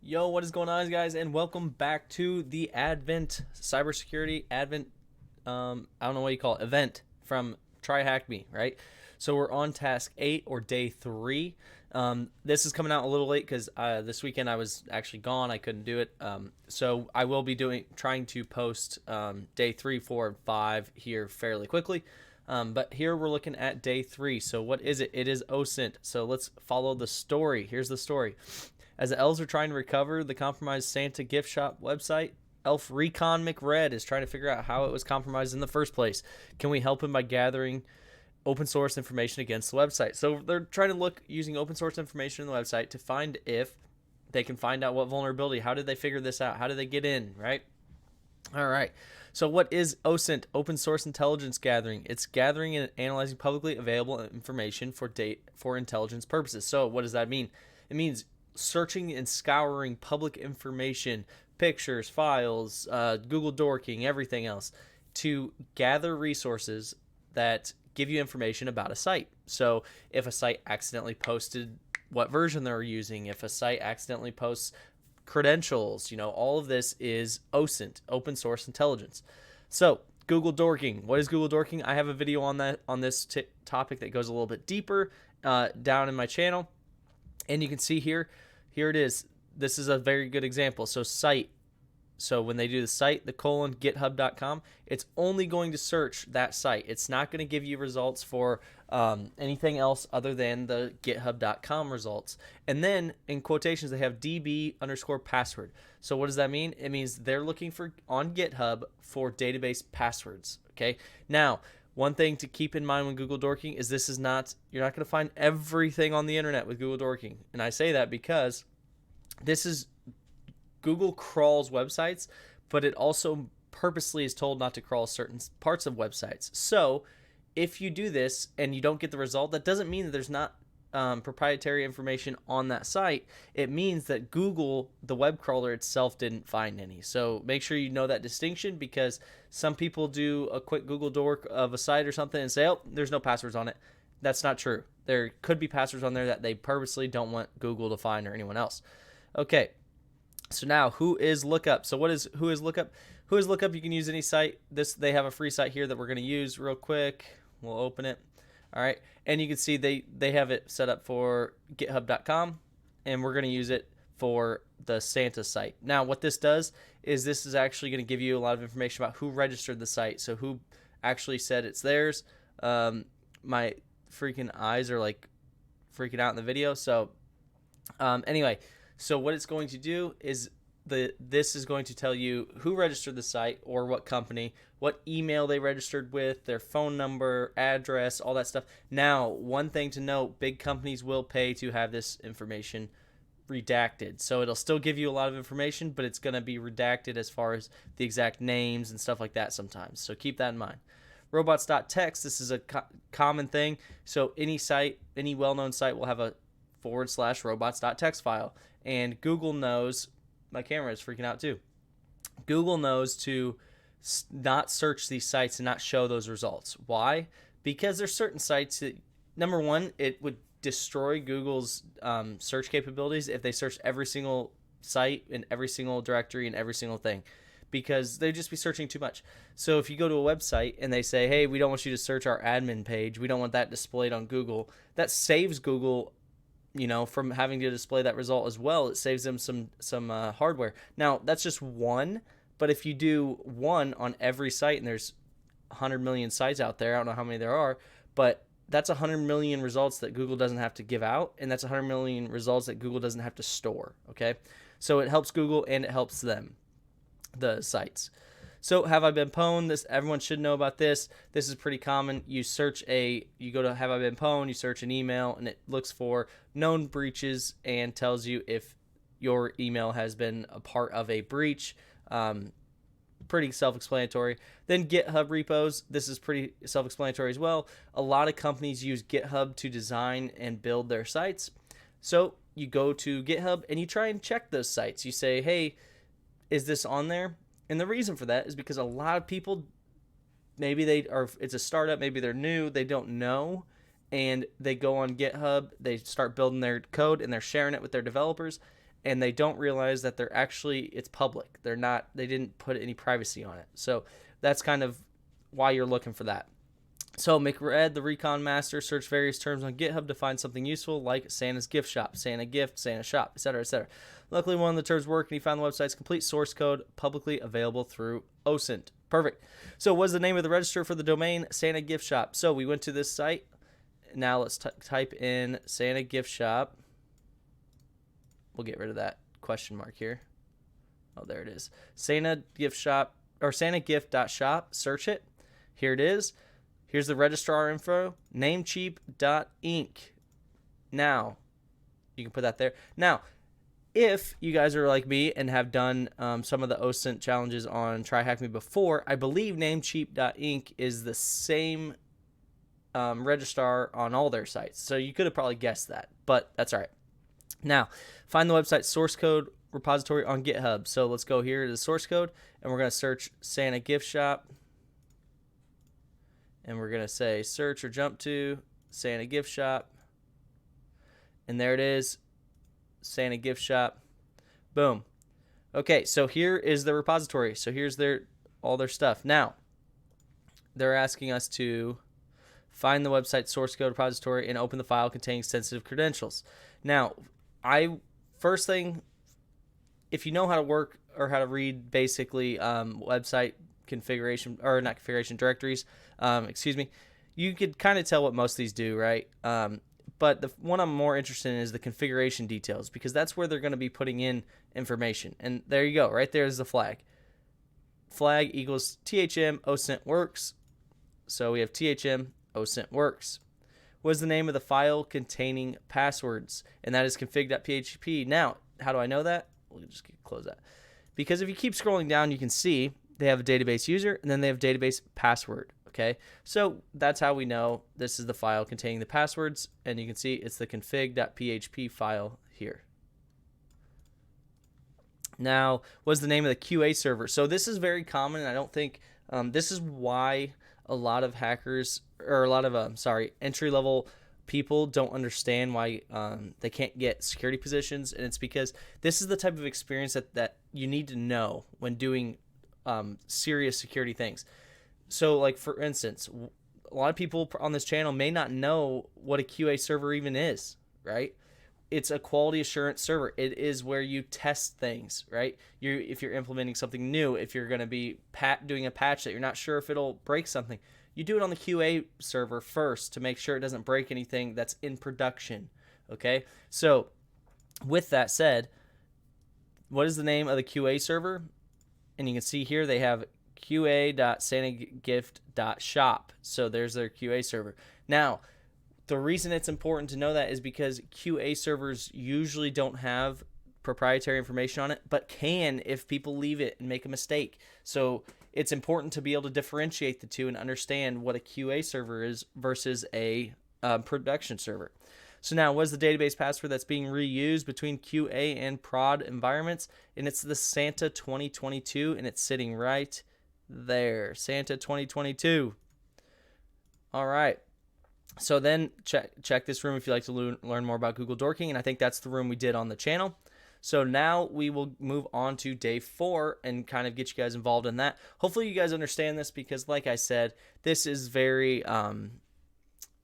Yo, what is going on, guys, and welcome back to the Advent Cybersecurity Advent. I don't know what you call it, event from Try Hack Me, right? So we're on task 8 or day 3. This is coming out a little late because this weekend I was actually gone. I couldn't do it. So I will be trying to post day 3, 4, and 5 here fairly quickly. But here we're looking at day 3. So what is it? It is OSINT. So let's follow the story. Here's the story. As the elves are trying to recover the compromised Santa gift shop website, Elf Recon McRed is trying to figure out how it was compromised in the first place. Can we help him by gathering open source information against the website? So they're trying to look using open source information in the website to find if they can find out what vulnerability. How did they figure this out? How did they get in, right? All right. So what is OSINT, Open Source Intelligence Gathering? It's gathering and analyzing publicly available information for intelligence purposes. So what does that mean? It means searching and scouring public information, pictures, files, Google dorking, everything else, to gather resources that give you information about a site. So if a site accidentally posted what version they're using, if a site accidentally posts credentials, all of this is OSINT, open source intelligence. So Google dorking. What is Google dorking? I have a video on this topic that goes a little bit deeper down in my channel. And you can see here it is. This is a very good example. So site. So when they do the site, github.com, it's only going to search that site. It's not going to give you results for anything else other than the github.com results. And then in quotations, they have db_password. So what does that mean? It means they're looking for on GitHub for database passwords. Okay. Now, one thing to keep in mind when Google dorking is you're not going to find everything on the internet with Google dorking. And I say that because Google crawls websites, but it also purposely is told not to crawl certain parts of websites. So if you do this and you don't get the result, that doesn't mean that there's not proprietary information on that site. It means that Google, the web crawler itself, didn't find any. So make sure you know that distinction, because some people do a quick Google dork of a site or something and say, oh, there's no passwords on it. That's not true. There could be passwords on there that they purposely don't want Google to find or anyone else. Okay. So now, who is lookup? So who is lookup? Who is lookup? You can use any site. They have a free site here that we're going to use real quick. We'll open it. All right, and you can see they have it set up for github.com, and we're going to use it for the Santa site. Now, what this does is this is actually going to give you a lot of information about who registered the site, so who actually said it's theirs. My freaking eyes are like freaking out in the video. So anyway, so what it's going to do is this is going to tell you who registered the site or what company, what email they registered with, their phone number, address, all that stuff. Now, one thing to note, big companies will pay to have this information redacted. So it'll still give you a lot of information, but it's going to be redacted as far as the exact names and stuff like that sometimes. So keep that in mind. Robots.txt, this is a common thing. So any site, any well-known site will have a /robots.txt file. And Google knows, my camera is freaking out too. Google knows to not search these sites and not show those results. Why? Because there's certain sites that, number one, it would destroy Google's search capabilities if they searched every single site in every single directory and every single thing, because they'd just be searching too much. So if you go to a website and they say, hey, we don't want you to search our admin page, we don't want that displayed on Google, that saves Google from having to display that result as well. It saves them some hardware. Now, that's just one, but if you do one on every site, and there's 100 million sites out there, I don't know how many there are, but that's 100 million results that Google doesn't have to give out, and that's 100 million results that Google doesn't have to store, okay? So it helps Google and it helps them, the sites. So have I been pwned? Everyone should know about this. This is pretty common. You go to have I been pwned, you search an email, and it looks for known breaches and tells you if your email has been a part of a breach. Pretty self-explanatory. Then GitHub repos. This is pretty self-explanatory as well. A lot of companies use GitHub to design and build their sites. So you go to GitHub and you try and check those sites. You say, hey, is this on there? And the reason for that is because a lot of people, maybe it's a startup, maybe they're new, they don't know, and they go on GitHub, they start building their code, and they're sharing it with their developers, and they don't realize that it's public. They didn't put any privacy on it. So that's kind of why you're looking for that. So McRed, the Recon Master, searched various terms on GitHub to find something useful like Santa's gift shop, Santa gift, Santa shop, etc., etc. Luckily, one of the terms worked, and he found the website's complete source code publicly available through OSINT. Perfect. So what's the name of the register for the domain Santa gift shop? So we went to this site. Now let's type in Santa gift shop. We'll get rid of that question mark here. Oh, there it is. Santa gift shop, or santagift.shop. Search it. Here it is. Here's the registrar info, namecheap.inc. Now, you can put that there. Now, if you guys are like me and have done some of the OSINT challenges on Try Hack Me before, I believe namecheap.inc is the same registrar on all their sites. So you could have probably guessed that, but that's all right. Now, find the website source code repository on GitHub. So let's go here to the source code, and we're going to search Santa gift shop. And we're going to say search or jump to Santa gift shop. And there it is, Santa gift shop. Boom. Okay, so here is the repository. So here's all their stuff. Now, they're asking us to find the website source code repository and open the file containing sensitive credentials. Now, first thing, if you know how to work or how to read basically website configuration, or not configuration, directories, you could kind of tell what most of these do, right? But the one I'm more interested in is the configuration details, because that's where they're going to be putting in information. And there you go, right there is the flag. Flag equals THM OSINT works. So we have THM OSINT works. What is the name of the file containing passwords? And that is config.php. Now, how do I know that? We'll just close that. Because if you keep scrolling down, you can see they have a database user, and then they have database password, okay? So that's how we know this is the file containing the passwords, and you can see it's the config.php file here. Now, what's the name of the QA server? So this is very common, and I don't think this is why a lot of hackers, or a lot of entry-level people don't understand why they can't get security positions, and it's because this is the type of experience that you need to know when doing serious security things. So, like, for instance, a lot of people on this channel may not know what a QA server even is, right? It's a quality assurance server. It is where you test things, right? If you're implementing something new, if you're going to be doing a patch that you're not sure if it'll break something, you do it on the QA server first to make sure it doesn't break anything that's in production, okay? So, with that said, what is the name of the QA server? And you can see here they have qa.santagift.shop. So there's their QA server. Now, the reason it's important to know that is because QA servers usually don't have proprietary information on it, but can if people leave it and make a mistake. So it's important to be able to differentiate the two and understand what a QA server is versus a production server. So now, what is the database password that's being reused between QA and prod environments? And it's the Santa 2022, and it's sitting right there. Santa 2022. All right. So then check this room if you'd like to learn more about Google Dorking, and I think that's the room we did on the channel. So now we will move on to day 4 and kind of get you guys involved in that. Hopefully you guys understand this, because like I said, this is very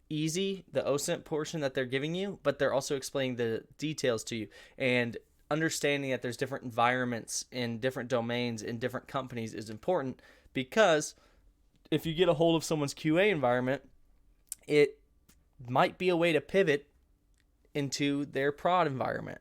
easy, the OSINT portion that they're giving you, but they're also explaining the details to you, and understanding that there's different environments in different domains in different companies is important, because if you get a hold of someone's QA environment, it might be a way to pivot into their prod environment.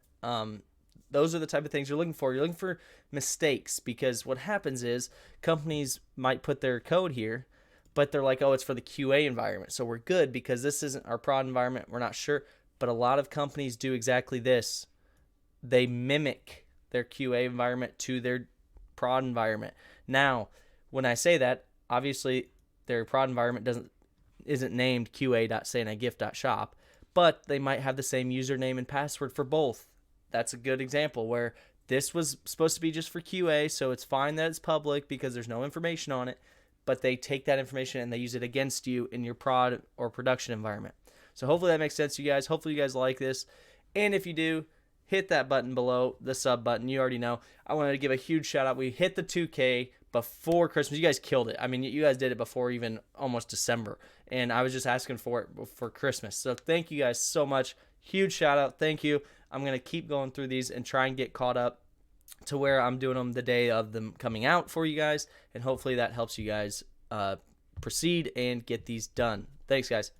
Those are the type of things you're looking for. You're looking for mistakes, because what happens is companies might put their code here, but they're like, oh, it's for the QA environment, so we're good because this isn't our prod environment. We're not sure. But a lot of companies do exactly this. They mimic their QA environment to their prod environment. Now, when I say that, obviously their prod environment isn't named qa.santagift.shop, but they might have the same username and password for both. That's a good example where this was supposed to be just for QA, so it's fine that it's public because there's no information on it, but they take that information and they use it against you in your prod or production environment. So hopefully that makes sense to you guys. Hopefully you guys like this. And if you do, hit that button below, the sub button. You already know. I wanted to give a huge shout out. We hit the 2K before Christmas. You guys killed it. I mean, you guys did it before even almost December, and I was just asking for it for Christmas. So thank you guys so much. Huge shout out. Thank you. I'm going to keep going through these and try and get caught up to where I'm doing them the day of them coming out for you guys, and hopefully that helps you guys proceed and get these done. Thanks, guys.